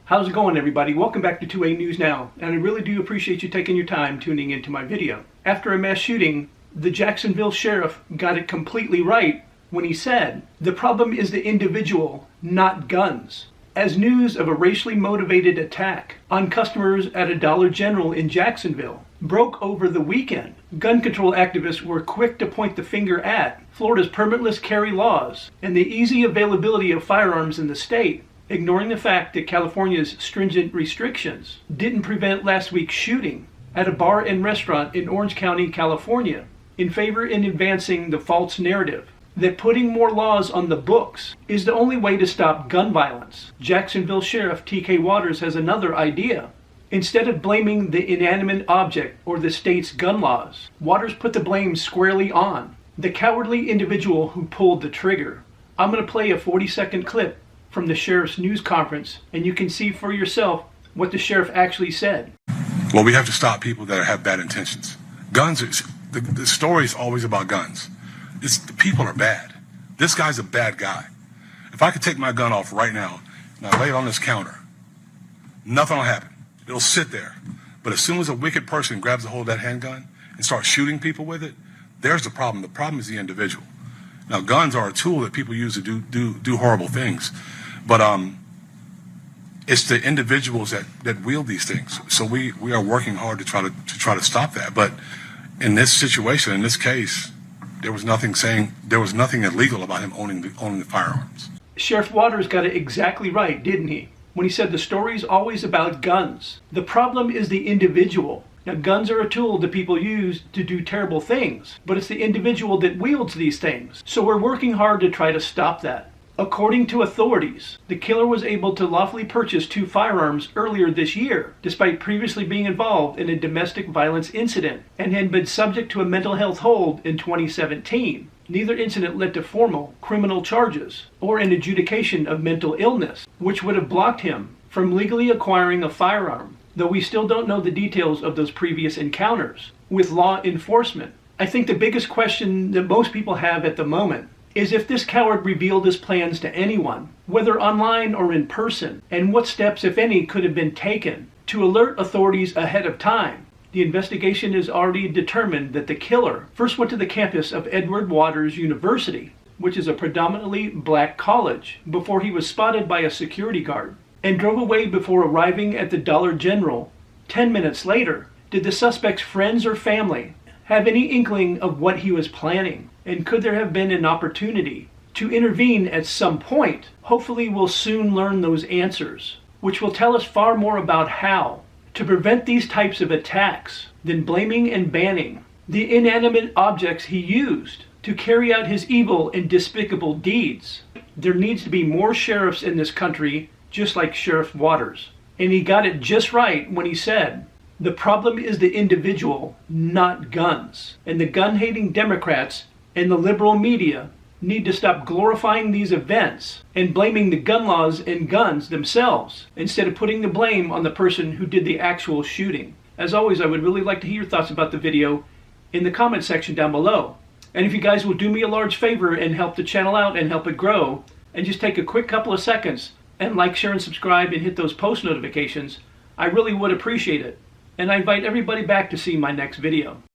How's it going, everybody? Welcome back to 2A News Now, and I really do appreciate you taking your time tuning into my video. After a mass shooting, the Jacksonville Sheriff got it completely right when he said, "The problem is the individual, not guns." As news of a racially motivated attack on customers at a Dollar General in Jacksonville broke over the weekend, gun control activists were quick to point the finger at Florida's permitless carry laws and the easy availability of firearms in the state, ignoring the fact that California's stringent restrictions didn't prevent last week's shooting at a bar and restaurant in Orange County, California, in favor in advancing the false narrative that putting more laws on the books is the only way to stop gun violence. Jacksonville Sheriff T.K. has another idea. Instead of blaming the inanimate object or the state's gun laws, Waters put the blame squarely on the cowardly individual who pulled the trigger. I'm going to play a 40-second clip from the sheriff's news conference, and you can see for yourself what the sheriff actually said. Well, we have to stop people that have bad intentions. Guns, the story is always about guns. The people are bad. This guy's a bad guy. If I could take my gun off right now and I lay it on this counter, nothing will happen. It'll sit there. But as soon as a wicked person grabs a hold of that handgun and starts shooting people with it, there's the problem. The problem is the individual. Now, guns are a tool that people use to do horrible things. But it's the individuals that wield these things. So we are working hard to try to stop that. But in this situation, in this case, there was nothing illegal about him owning the firearms. Sheriff Waters got it exactly right, didn't he? When he said the story's always about guns. The problem is the individual. Now, guns are a tool that people use to do terrible things, but it's the individual that wields these things. So we're working hard to try to stop that. According to authorities, the killer was able to lawfully purchase 2 firearms earlier this year, despite previously being involved in a domestic violence incident, and had been subject to a mental health hold in 2017. Neither incident led to formal criminal charges or an adjudication of mental illness, which would have blocked him from legally acquiring a firearm, though we still don't know the details of those previous encounters with law enforcement. I think the biggest question that most people have at the moment is if this coward revealed his plans to anyone, whether online or in person, and what steps, if any, could have been taken to alert authorities ahead of time. The investigation has already determined that the killer first went to the campus of Edward Waters University, which is a predominantly black college, before he was spotted by a security guard, and drove away before arriving at the Dollar General. 10 minutes later, did the suspect's friends or family have any inkling of what he was planning? And could there have been an opportunity to intervene at some point? Hopefully we'll soon learn those answers, which will tell us far more about how to prevent these types of attacks than blaming and banning the inanimate objects he used to carry out his evil and despicable deeds. There needs to be more sheriffs in this country just like Sheriff Waters. And he got it just right when he said, "The problem is the individual, not guns." And the gun-hating Democrats and the liberal media need to stop glorifying these events and blaming the gun laws and guns themselves, instead of putting the blame on the person who did the actual shooting. As always, I would really like to hear your thoughts about the video in the comment section down below. And if you guys will do me a large favor and help the channel out and help it grow, and just take a quick couple of seconds and like, share, and subscribe and hit those post notifications, I really would appreciate it. And I invite everybody back to see my next video.